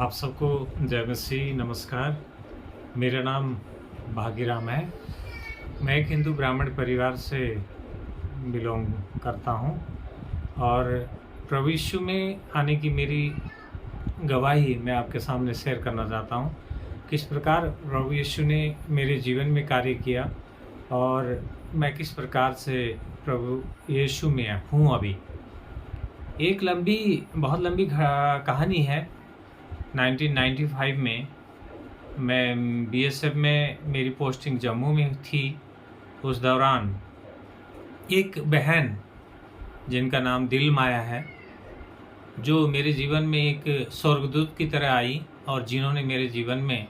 आप सबको जय मसीह, नमस्कार। मेरा नाम भागीराम है। मैं एक हिंदू ब्राह्मण परिवार से बिलोंग करता हूं और प्रभु यीशु में आने की मेरी गवाही मैं आपके सामने शेयर करना चाहता हूं। किस प्रकार प्रभु यीशु ने मेरे जीवन में कार्य किया और मैं किस प्रकार से प्रभु यीशु में हूं। अभी एक बहुत लंबी कहानी है। 1995 में मैं बीएसएफ में मेरी पोस्टिंग जम्मू में थी। उस दौरान एक बहन जिनका नाम दिल माया है, जो मेरे जीवन में एक स्वर्गदूत की तरह आई और जिन्होंने मेरे जीवन में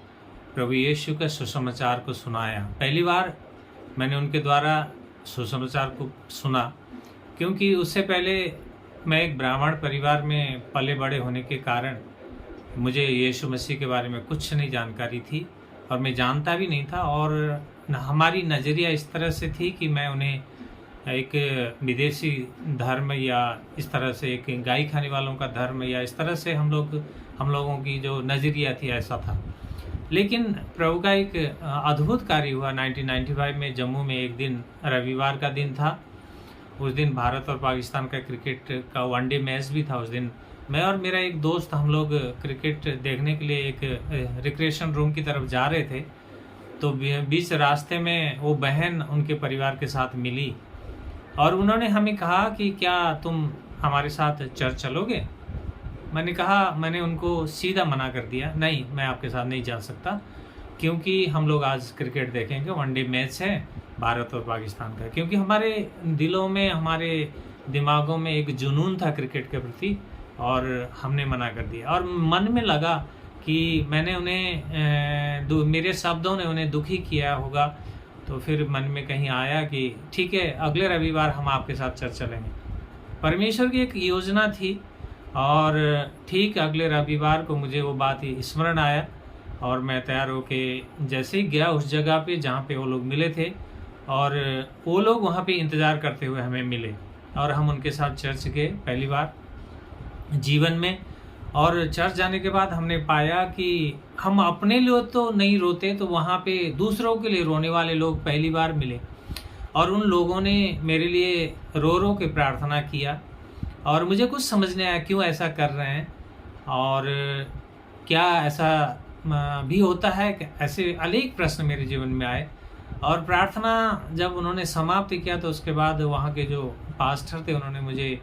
प्रभु यीशु का सुसमाचार को सुनाया। पहली बार मैंने उनके द्वारा सुसमाचार को सुना, क्योंकि उससे पहले मैं एक ब्राह्मण परिवार में पले बड़े होने के कारण मुझे यीशु मसीह के बारे में कुछ नहीं जानकारी थी और मैं जानता भी नहीं था। और हमारी नज़रिया इस तरह से थी कि मैं उन्हें एक विदेशी धर्म या इस तरह से एक गाय खाने वालों का धर्म या इस तरह से हम लोगों की जो नज़रिया थी ऐसा था। लेकिन प्रभु का एक अद्भुत कार्य हुआ 1995 में जम्मू में। एक दिन रविवार का दिन था। उस दिन भारत और पाकिस्तान का क्रिकेट का वनडे मैच भी था। उस दिन मैं और मेरा एक दोस्त हम लोग क्रिकेट देखने के लिए एक रिक्रिएशन रूम की तरफ जा रहे थे, तो बीच रास्ते में वो बहन उनके परिवार के साथ मिली और उन्होंने हमें कहा कि क्या तुम हमारे साथ चर्च चलोगे। मैंने उनको सीधा मना कर दिया, नहीं मैं आपके साथ नहीं जा सकता, क्योंकि हम लोग आज क्रिकेट देखेंगे, वनडे मैच है भारत और पाकिस्तान का। क्योंकि हमारे दिलों में, हमारे दिमागों में एक जुनून था क्रिकेट के प्रति और हमने मना कर दिया। और मन में लगा कि मैंने उन्हें मेरे शब्दों ने उन्हें दुखी किया होगा। तो फिर मन में कहीं आया कि ठीक है, अगले रविवार हम आपके साथ चर्च चलेंगे। परमेश्वर की एक योजना थी और ठीक अगले रविवार को मुझे वो बात स्मरण आया और मैं तैयार होके जैसे ही गया उस जगह पे जहाँ पे वो लोग मिले थे, और वो लोग वहाँ पे इंतज़ार करते हुए हमें मिले और हम उनके साथ चर्च गए पहली बार जीवन में। और चर्च जाने के बाद हमने पाया कि हम अपने लिए तो नहीं रोते, तो वहाँ पे दूसरों के लिए रोने वाले लोग पहली बार मिले और उन लोगों ने मेरे लिए रो रो के प्रार्थना किया। और मुझे कुछ समझ नहीं आया क्यों ऐसा कर रहे हैं और क्या ऐसा भी होता है। ऐसे अनेक प्रश्न मेरे जीवन में आए। और प्रार्थना जब उन्होंने समाप्त किया तो उसके बाद वहाँ के जो पास्टर थे उन्होंने मुझे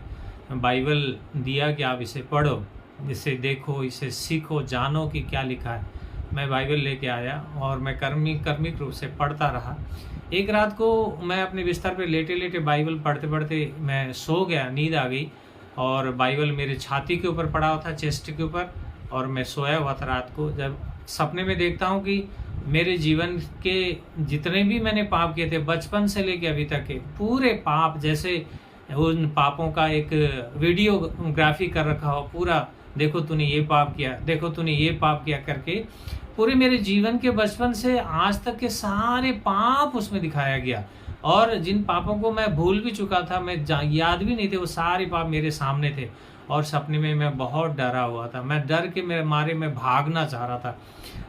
बाइबल दिया कि आप इसे पढ़ो, इसे देखो, इसे सीखो, जानो कि क्या लिखा है। मैं बाइबल लेके आया और मैं कर्मिक रूप से पढ़ता रहा। एक रात को मैं अपने बिस्तर पे लेटे लेटे बाइबल पढ़ते पढ़ते मैं सो गया, नींद आ गई और बाइबल मेरे छाती के ऊपर पड़ा हुआ था, चेस्ट के ऊपर, और मैं सोया हुआ था रात को। जब सपने में देखता हूँ कि मेरे जीवन के जितने भी मैंने पाप किए थे बचपन से लेके अभी तक के पूरे पाप, जैसे उन पापों का एक वीडियोग्राफी कर रखा हो पूरा, देखो तूने ये पाप किया, देखो तूने ये पाप किया करके पूरे मेरे जीवन के बचपन से आज तक के सारे पाप उसमें दिखाया गया। और जिन पापों को मैं भूल भी चुका था, मैं याद भी नहीं थे, वो सारे पाप मेरे सामने थे। और सपने में मैं बहुत डरा हुआ था। मैं डर के मेरे मारे मैं भागना चाह रहा था।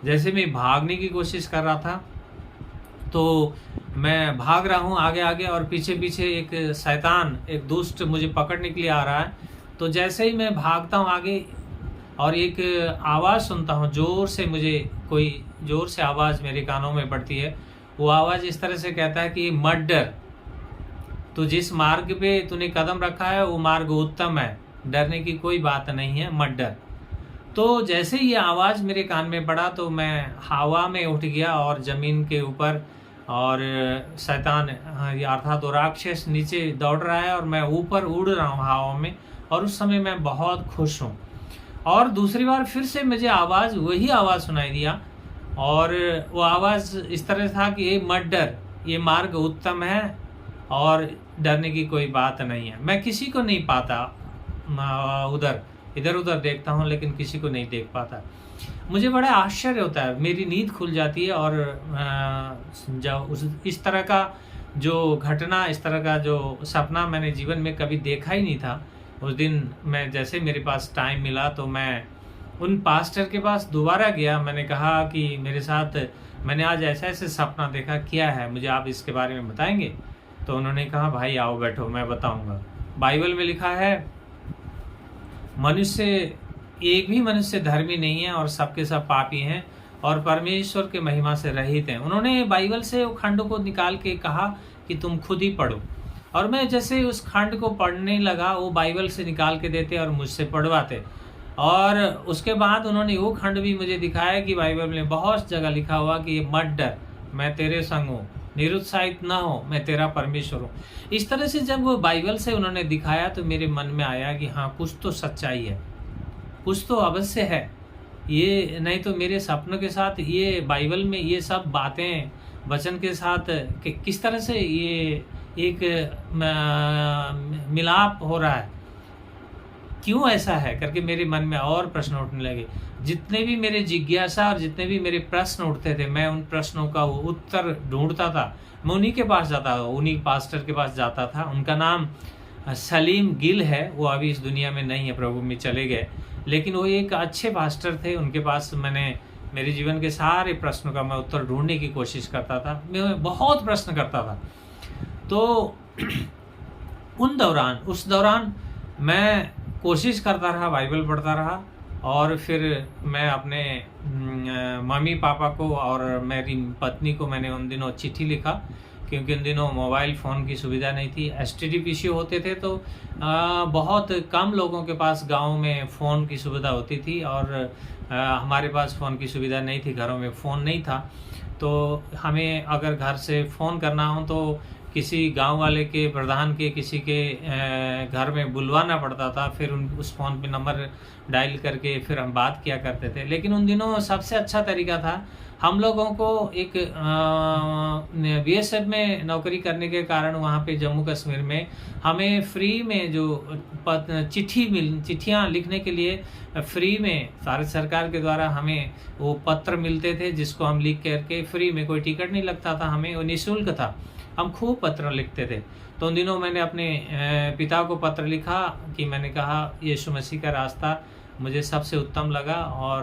जैसे मैं भागने की कोशिश कर रहा था तो मैं भाग रहा हूँ आगे आगे और पीछे पीछे एक शैतान, एक दुष्ट मुझे पकड़ने के लिए आ रहा है। तो जैसे ही मैं भागता हूँ आगे और एक आवाज़ सुनता हूँ, कोई ज़ोर से आवाज़ मेरे कानों में पड़ती है। वो आवाज़ इस तरह से कहता है कि मत डर, तो जिस मार्ग पे तूने कदम रखा है वो मार्ग उत्तम है, डरने की कोई बात नहीं है, मत डर। तो जैसे ही ये आवाज़ मेरे कान में पड़ा तो मैं हवा में उठ गया और ज़मीन के ऊपर, और शैतान अर्थात वो राक्षस नीचे दौड़ रहा है और मैं ऊपर उड़ रहा हूँ हवा में। और उस समय मैं बहुत खुश हूँ। और दूसरी बार फिर से मुझे वही आवाज़ सुनाई दिया और वो आवाज़ इस तरह था कि ये मत डर, ये मार्ग उत्तम है और डरने की कोई बात नहीं है। मैं किसी को नहीं पाता, इधर उधर देखता हूँ लेकिन किसी को नहीं देख पाता। मुझे बड़ा आश्चर्य होता है, मेरी नींद खुल जाती है और इस तरह का जो घटना, इस तरह का जो सपना मैंने जीवन में कभी देखा ही नहीं था। उस दिन मैं जैसे मेरे पास टाइम मिला तो मैं उन पास्टर के पास दोबारा गया। मैंने कहा कि मेरे साथ मैंने आज ऐसा ऐसे सपना देखा, क्या है, मुझे आप इसके बारे में बताएंगे? तो उन्होंने कहा भाई आओ बैठो मैं बताऊंगा। बाइबल में लिखा है मनुष्य, एक भी मनुष्य धर्मी नहीं है और सबके सब पापी हैं और परमेश्वर के महिमा से रहित हैं। उन्होंने बाइबल से वो खंड को निकाल के कहा कि तुम खुद ही पढ़ो, और मैं जैसे उस खंड को पढ़ने लगा वो बाइबल से निकाल के देते और मुझसे पढ़वाते। और उसके बाद उन्होंने वो खंड भी मुझे दिखाया कि बाइबल में बहुत जगह लिखा हुआ कि मत डर, मैं तेरे संग हूँ, निरुत्साहित ना हो, मैं तेरा परमेश्वर हूँ। इस तरह से जब वो बाइबल से उन्होंने दिखाया तो मेरे मन में आया कि हाँ कुछ तो सच्चाई है, कुछ तो अवश्य है। ये नहीं तो मेरे सपनों के साथ ये बाइबल में ये सब बातें वचन के साथ किस तरह से ये एक मिलाप हो रहा है, क्यों ऐसा है करके मेरे मन में और प्रश्न उठने लगे। जितने भी मेरे जिज्ञासा और जितने भी मेरे प्रश्न उठते थे, मैं उन प्रश्नों का उत्तर ढूंढता था। मैं उन्हीं के पास जाता था, उन्हीं पास्टर के पास जाता था। उनका नाम सलीम गिल है, वो अभी इस दुनिया में नहीं है, प्रभु में चले गए, लेकिन वो एक अच्छे पास्टर थे। उनके पास मैंने मेरे जीवन के सारे प्रश्नों का मैं उत्तर ढूंढने की कोशिश करता था। मैं बहुत प्रश्न करता था। तो उस दौरान मैं कोशिश करता रहा, बाइबल पढ़ता रहा, और फिर मैं अपने मम्मी पापा को और मेरी पत्नी को मैंने उन दिनों चिट्ठी लिखा, क्योंकि उन दिनों मोबाइल फ़ोन की सुविधा नहीं थी। एसटीडी पीसी होते थे, तो बहुत कम लोगों के पास गांव में फ़ोन की सुविधा होती थी, और हमारे पास फ़ोन की सुविधा नहीं थी, घरों में फ़ोन नहीं था। तो हमें अगर घर से फ़ोन करना हो तो किसी गांव वाले के, प्रधान के, किसी के घर में बुलवाना पड़ता था, फिर उस फ़ोन पे नंबर डायल करके फिर हम बात किया करते थे। लेकिन उन दिनों सबसे अच्छा तरीका था, हम लोगों को एक बीएसएफ में नौकरी करने के कारण वहाँ पे जम्मू कश्मीर में हमें फ्री में जो चिट्ठियाँ लिखने के लिए फ्री में भारत सरकार के द्वारा हमें वो पत्र मिलते थे, जिसको हम लिख करके फ्री में, कोई टिकट नहीं लगता था हमें, वो निःशुल्क था। हम खूब पत्र लिखते थे। तो उन दिनों मैंने अपने पिता को पत्र लिखा कि मैंने कहा यीशु मसीह का रास्ता मुझे सबसे उत्तम लगा और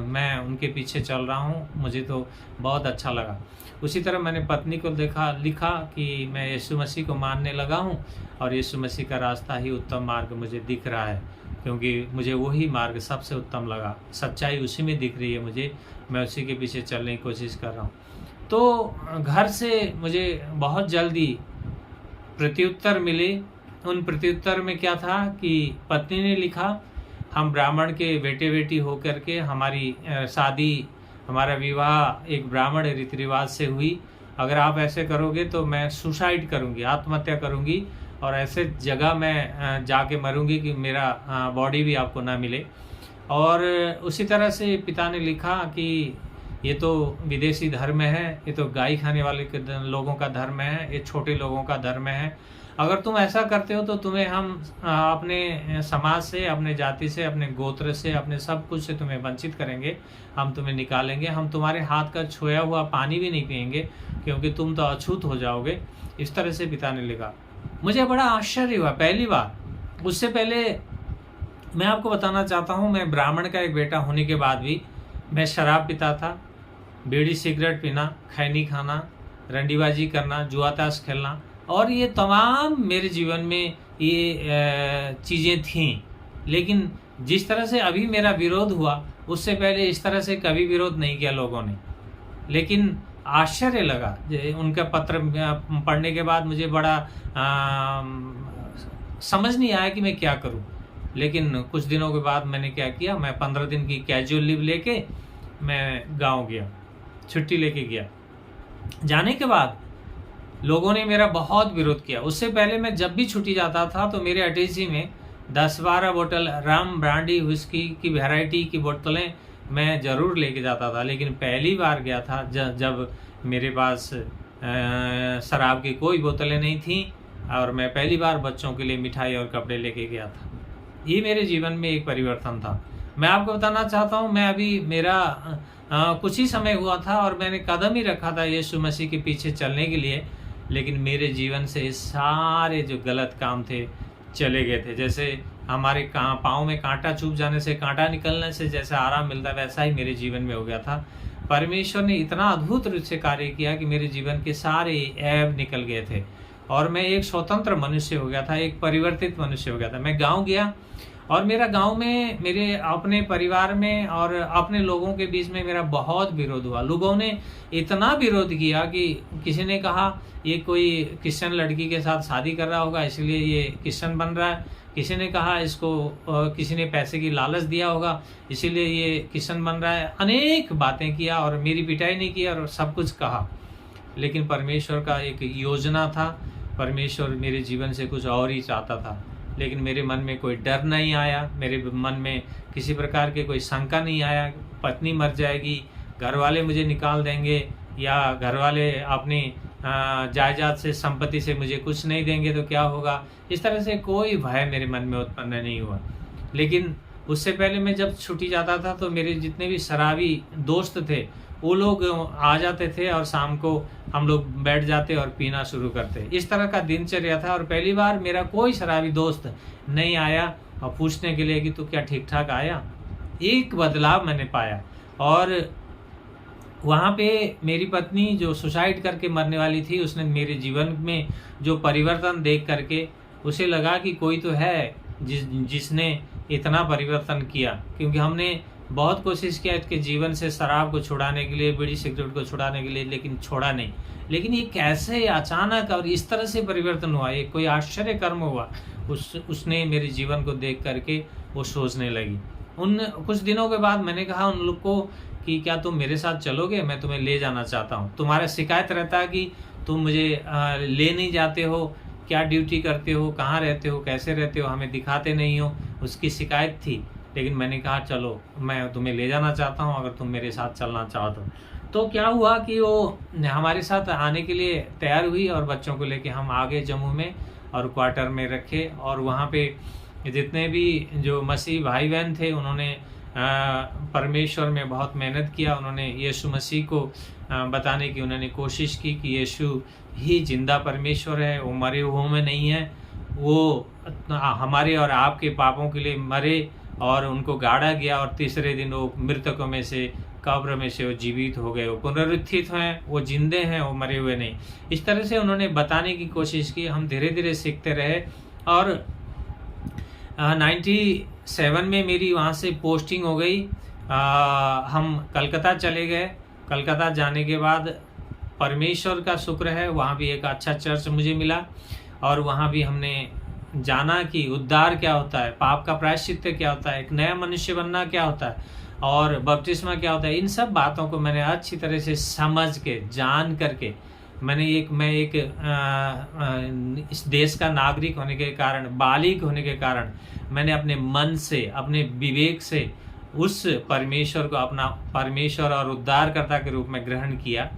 मैं उनके पीछे चल रहा हूँ, मुझे तो बहुत अच्छा लगा। उसी तरह मैंने पत्नी को लिखा कि मैं यीशु मसीह को मानने लगा हूँ और यीशु मसीह का रास्ता ही उत्तम मार्ग मुझे दिख रहा है, क्योंकि मुझे वही मार्ग सबसे उत्तम लगा, सच्चाई उसी में दिख रही है मुझे, मैं उसी के पीछे चलने की कोशिश कर रहा हूँ। तो घर से मुझे बहुत जल्दी प्रत्युत्तर मिले। उन प्रत्युत्तर में क्या था कि पत्नी ने लिखा, हम ब्राह्मण के बेटे बेटी होकर के हमारी शादी, हमारा विवाह एक ब्राह्मण रीति रिवाज से हुई। अगर आप ऐसे करोगे तो मैं सुसाइड करूंगी, आत्महत्या करूंगी, और ऐसे जगह मैं जाके मरूंगी कि मेरा बॉडी भी आपको ना मिले। और उसी तरह से पिता ने लिखा कि ये तो विदेशी धर्म है, ये तो गाय खाने वाले लोगों का धर्म है, ये छोटे लोगों का धर्म है। अगर तुम ऐसा करते हो तो तुम्हें हम अपने समाज से, अपने जाति से, अपने गोत्र से, अपने सब कुछ से तुम्हें वंचित करेंगे, हम तुम्हें निकालेंगे, हम तुम्हारे हाथ का छुआ हुआ पानी भी नहीं पिएंगे, क्योंकि तुम तो अछूत हो जाओगे। इस तरह से पिता ने लिखा। मुझे बड़ा आश्चर्य हुआ पहली बार। उससे पहले मैं आपको बताना चाहता हूँ, मैं ब्राह्मण का एक बेटा होने के बाद भी मैं शराब पीता था, बीड़ी सिगरेट पीना, खैनी खाना, रंडीबाजी करना, जुआ ताश खेलना, और ये तमाम मेरे जीवन में ये चीज़ें थीं। लेकिन जिस तरह से अभी मेरा विरोध हुआ, उससे पहले इस तरह से कभी विरोध नहीं किया लोगों ने। लेकिन आश्चर्य लगा उनका पत्र पढ़ने के बाद, मुझे बड़ा समझ नहीं आया कि मैं क्या करूं। लेकिन कुछ दिनों के बाद मैंने क्या किया, मैं 15 दिन की कैजुअल लीव लेके मैं गांव गया, छुट्टी लेके गया। जाने के बाद लोगों ने मेरा बहुत विरोध किया। उससे पहले मैं जब भी छुट्टी जाता था तो मेरे अटैची में 10-12 बोतल रम, ब्रांडी, विस्की की वैरायटी की बोतलें मैं ज़रूर लेके जाता था। लेकिन पहली बार गया था जब मेरे पास शराब की कोई बोतलें नहीं थीं, और मैं पहली बार बच्चों के लिए मिठाई और कपड़े लेके गया था। ये मेरे जीवन में एक परिवर्तन था। मैं आपको बताना चाहता हूँ, मैं अभी मेरा कुछ ही समय हुआ था और मैंने कदम ही रखा था यीशु मसीह के पीछे चलने के लिए, लेकिन मेरे जीवन से सारे जो गलत काम थे चले गए थे। जैसे हमारे पाँव में कांटा चुभ जाने से, कांटा निकलने से जैसा आराम मिलता है, वैसा ही मेरे जीवन में हो गया था। परमेश्वर ने इतना अद्भुत रूप से कार्य किया कि मेरे जीवन के सारे ऐब निकल गए थे और मैं एक स्वतंत्र मनुष्य हो गया था, एक परिवर्तित मनुष्य हो गया था। मैं गाँव गया और मेरा गांव में, मेरे अपने परिवार में और अपने लोगों के बीच में मेरा बहुत विरोध हुआ। लोगों ने इतना विरोध किया कि किसी ने कहा ये कोई क्रिश्चियन लड़की के साथ शादी कर रहा होगा इसलिए ये क्रिश्चियन बन रहा है। किसी ने कहा इसको किसी ने पैसे की लालच दिया होगा इसीलिए ये क्रिश्चियन बन रहा है। अनेक बातें किया और मेरी पिटाई नहीं की और सब कुछ कहा। लेकिन परमेश्वर का एक योजना था, परमेश्वर मेरे जीवन से कुछ और ही चाहता था। लेकिन मेरे मन में कोई डर नहीं आया, मेरे मन में किसी प्रकार के कोई शंका नहीं आया, पत्नी मर जाएगी, घर वाले मुझे निकाल देंगे या घर वाले अपनी जायदाद से, संपत्ति से मुझे कुछ नहीं देंगे तो क्या होगा। इस तरह से कोई भय मेरे मन में उत्पन्न नहीं हुआ। लेकिन उससे पहले मैं जब छुट्टी जाता था तो मेरे जितने भी शराबी दोस्त थे वो लोग आ जाते थे और शाम को हम लोग बैठ जाते और पीना शुरू करते। इस तरह का दिनचर्या था और पहली बार मेरा कोई शराबी दोस्त नहीं आया और पूछने के लिए कि तू क्या ठीक ठाक आया। एक बदलाव मैंने पाया और वहाँ पे मेरी पत्नी जो सुसाइड करके मरने वाली थी, उसने मेरे जीवन में जो परिवर्तन देख करके उसे लगा कि कोई तो है जिसने इतना परिवर्तन किया। क्योंकि हमने बहुत कोशिश किया इसके जीवन से शराब को छुड़ाने के लिए, बीड़ी सिगरेट को छुड़ाने के लिए, लेकिन छोड़ा नहीं। लेकिन ये कैसे अचानक और इस तरह से परिवर्तन हुआ, ये कोई आश्चर्य कर्म हुआ। उसने मेरे जीवन को देख करके वो सोचने लगी। उन कुछ दिनों के बाद मैंने कहा उन लोग को कि क्या तुम मेरे साथ चलोगे, मैं तुम्हें ले जाना चाहता हूँ। तुम्हारा शिकायत रहता है कि तुम मुझे ले नहीं जाते हो, क्या ड्यूटी करते हो, कहाँ रहते हो, कैसे रहते हो, हमें दिखाते नहीं हो, उसकी शिकायत थी। लेकिन मैंने कहा चलो मैं तुम्हें ले जाना चाहता हूँ, अगर तुम मेरे साथ चलना चाहो तो क्या हुआ कि वो हमारे साथ आने के लिए तैयार हुई और बच्चों को लेके हम आ गए जम्मू में और क्वार्टर में रखे। और वहाँ पे जितने भी जो मसीह भाई बहन थे उन्होंने परमेश्वर में बहुत मेहनत किया। उन्होंने यीशु मसीह को बताने की उन्होंने कोशिश की कि यीशु ही जिंदा परमेश्वर है, वो मरे हुओं में नहीं है, वो हमारे और आपके पापों के लिए मरे और उनको गाड़ा गया और तीसरे दिन वो मृतकों में से, कब्र में से वो जीवित हो गए, वो पुनरुत्थित हैं, वो जिंदे हैं, वो मरे हुए नहीं। इस तरह से उन्होंने बताने की कोशिश की। हम धीरे धीरे सीखते रहे और 97 में मेरी वहाँ से पोस्टिंग हो गई। हम कलकत्ता चले गए। कलकत्ता जाने के बाद परमेश्वर का शुक्र है वहाँ भी एक अच्छा चर्च मुझे मिला और वहाँ भी हमने जाना कि उद्धार क्या होता है, पाप का प्रायश्चित क्या होता है, एक नया मनुष्य बनना क्या होता है और बपतिस्मा क्या होता है। इन सब बातों को मैंने अच्छी तरह से समझ के, जान करके मैं एक इस देश का नागरिक होने के कारण, बालिग होने के कारण मैंने अपने मन से, अपने विवेक से उस परमेश्वर को अपना परमेश्वर और उद्धारकर्ता के रूप में ग्रहण किया।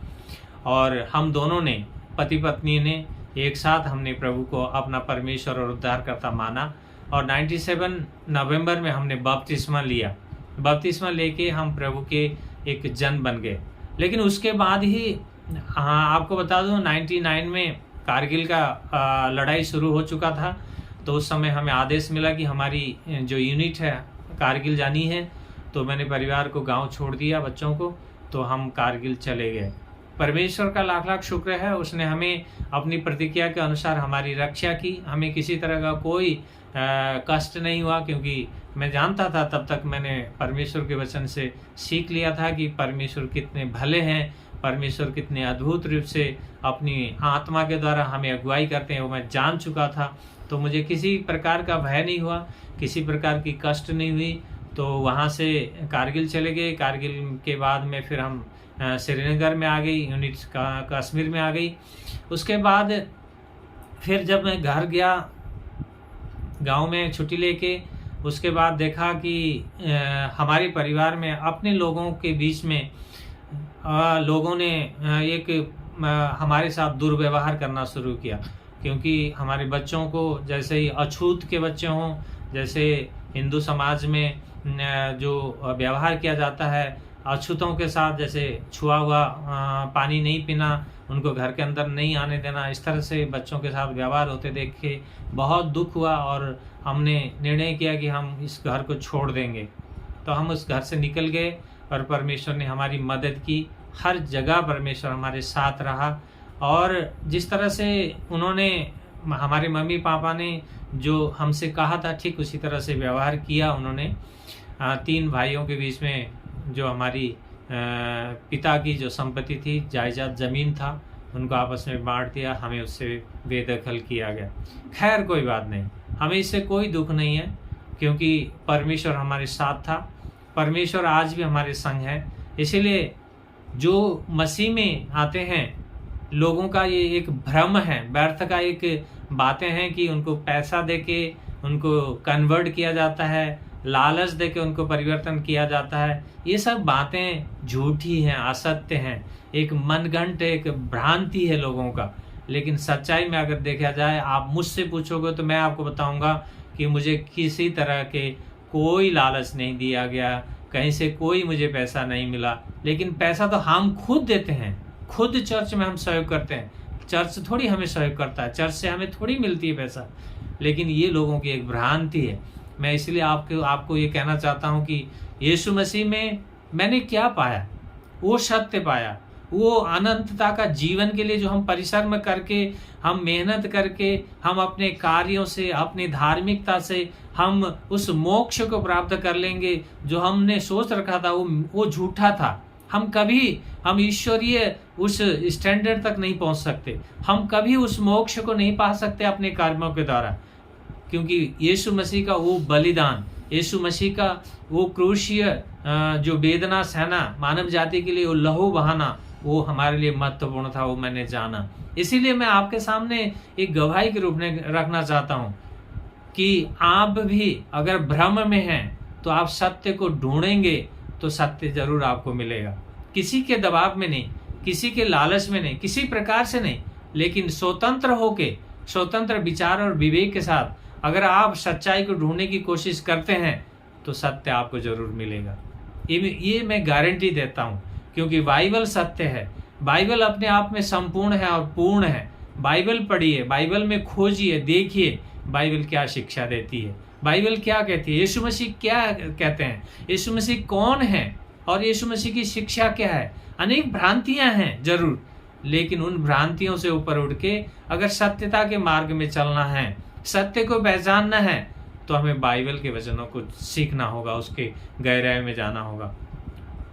और हम दोनों ने, पति पत्नी ने, एक साथ हमने प्रभु को अपना परमेश्वर और उद्धारकर्ता माना और 97 नवंबर में हमने बपतिस्मा लिया। बपतिस्मा लेके हम प्रभु के एक जन बन गए। लेकिन उसके बाद ही आपको बता दूं 99 में कारगिल का लड़ाई शुरू हो चुका था। तो उस समय हमें आदेश मिला कि हमारी जो यूनिट है कारगिल जानी है। तो मैंने परिवार को गांव छोड़ दिया, बच्चों को, तो हम कारगिल चले गए। परमेश्वर का लाख लाख शुक्र है, उसने हमें अपनी प्रतिज्ञा के अनुसार हमारी रक्षा की। हमें किसी तरह का कोई कष्ट नहीं हुआ, क्योंकि मैं जानता था, तब तक मैंने परमेश्वर के वचन से सीख लिया था कि परमेश्वर कितने भले हैं, परमेश्वर कितने अद्भुत रूप से अपनी आत्मा के द्वारा हमें अगुवाई करते हैं, वो मैं जान चुका था। तो मुझे किसी प्रकार का भय नहीं हुआ, किसी प्रकार की कष्ट नहीं हुई। तो वहाँ से कारगिल चले गए। कारगिल के बाद में फिर हम श्रीनगर में आ गई, यूनिट कश्मीर में आ गई। उसके बाद फिर जब मैं घर गया गांव में छुट्टी लेके, उसके बाद देखा कि हमारे परिवार में अपने लोगों के बीच में लोगों ने एक हमारे साथ दुर्व्यवहार करना शुरू किया। क्योंकि हमारे बच्चों को जैसे ही अछूत के बच्चे हों, जैसे हिंदू समाज में जो व्यवहार किया जाता है अछूतों के साथ, जैसे छुआ हुआ पानी नहीं पीना, उनको घर के अंदर नहीं आने देना, इस तरह से बच्चों के साथ व्यवहार होते देख के बहुत दुख हुआ और हमने निर्णय किया कि हम इस घर को छोड़ देंगे। तो हम उस घर से निकल गए और परमेश्वर ने हमारी मदद की। हर जगह परमेश्वर हमारे साथ रहा और जिस तरह से उन्होंने, हमारे मम्मी पापा ने जो हमसे कहा था ठीक उसी तरह से व्यवहार किया उन्होंने। 3 भाइयों के बीच में जो हमारी पिता की जो संपत्ति थी, जायदाद ज़मीन था, उनको आपस में बांट दिया, हमें उससे बेदखल किया गया। खैर कोई बात नहीं, हमें इससे कोई दुख नहीं है क्योंकि परमेश्वर हमारे साथ था। परमेश्वर आज भी हमारे संग है। इसीलिए जो मसीह में आते हैं लोगों का ये एक भ्रम है, व्यर्थ का एक बातें हैं कि उनको पैसा देके उनको कन्वर्ट किया जाता है, लालच देके उनको परिवर्तन किया जाता है। ये सब बातें झूठी हैं, असत्य हैं, एक मनगढ़ंत, एक भ्रांति है लोगों का। लेकिन सच्चाई में अगर देखा जाए, आप मुझसे पूछोगे तो मैं आपको बताऊंगा कि मुझे किसी तरह के कोई लालच नहीं दिया गया, कहीं से कोई मुझे पैसा नहीं मिला। लेकिन पैसा तो हम खुद देते हैं, खुद चर्च में हम सहयोग करते हैं। चर्च थोड़ी हमें सहयोग करता है, चर्च से हमें थोड़ी मिलती है पैसा। लेकिन ये लोगों की एक भ्रांति है। मैं इसलिए आपको ये कहना चाहता हूँ कि यीशु मसीह में मैंने क्या पाया, वो सत्य पाया, वो अनंतता का जीवन के लिए जो हम परिश्रम करके, हम मेहनत करके, हम अपने कार्यों से, अपनी धार्मिकता से हम उस मोक्ष को प्राप्त कर लेंगे। जो हमने सोच रखा था वो झूठा था। हम ईश्वरीय उस स्टैंडर्ड तक नहीं पहुंच सकते, हम कभी उस मोक्ष को नहीं पा सकते अपने कर्मों के द्वारा, क्योंकि यीशु मसीह का वो बलिदान, यीशु मसीह का वो क्रूशीय जो वेदना सहना, मानव जाति के लिए वो लहू बहाना, वो हमारे लिए महत्वपूर्ण था, वो मैंने जाना। इसीलिए मैं आपके सामने एक गवाही के रूप में रखना चाहता हूँ कि आप भी अगर भ्रम में हैं तो आप सत्य को ढूंढेंगे तो सत्य जरूर आपको मिलेगा। किसी के दबाव में नहीं, किसी के लालच में नहीं, किसी प्रकार से नहीं, लेकिन स्वतंत्र होके, स्वतंत्र विचार और विवेक के साथ अगर आप सच्चाई को ढूंढने की कोशिश करते हैं तो सत्य आपको जरूर मिलेगा। ये मैं गारंटी देता हूँ, क्योंकि बाइबल सत्य है। बाइबल अपने आप में संपूर्ण है और पूर्ण है। बाइबल पढ़िए, बाइबल में खोजिए, देखिए बाइबल क्या शिक्षा देती है, बाइबल क्या कहती है, यीशु मसीह क्या कहते हैं, यीशु मसीह कौन है और यीशु मसीह की शिक्षा क्या है। अनेक भ्रांतियां हैं जरूर, लेकिन उन भ्रांतियों से ऊपर उठ के अगर सत्यता के मार्ग में चलना है, सत्य को पहचानना है, तो हमें बाइबल के वचनों को सीखना होगा, उसके गहराई में जाना होगा।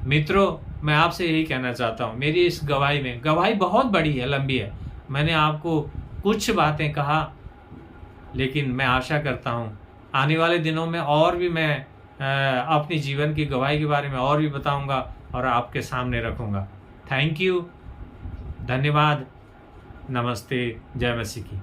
मित्रों, मैं आपसे यही कहना चाहता हूँ, मेरी इस गवाही बहुत बड़ी है, लंबी है। मैंने आपको कुछ बातें कहा, लेकिन मैं आशा करता हूँ आने वाले दिनों में और भी मैं अपनी जीवन की गवाही के बारे में और भी बताऊंगा और आपके सामने रखूंगा। थैंक यू, धन्यवाद, नमस्ते, जय मसीह की।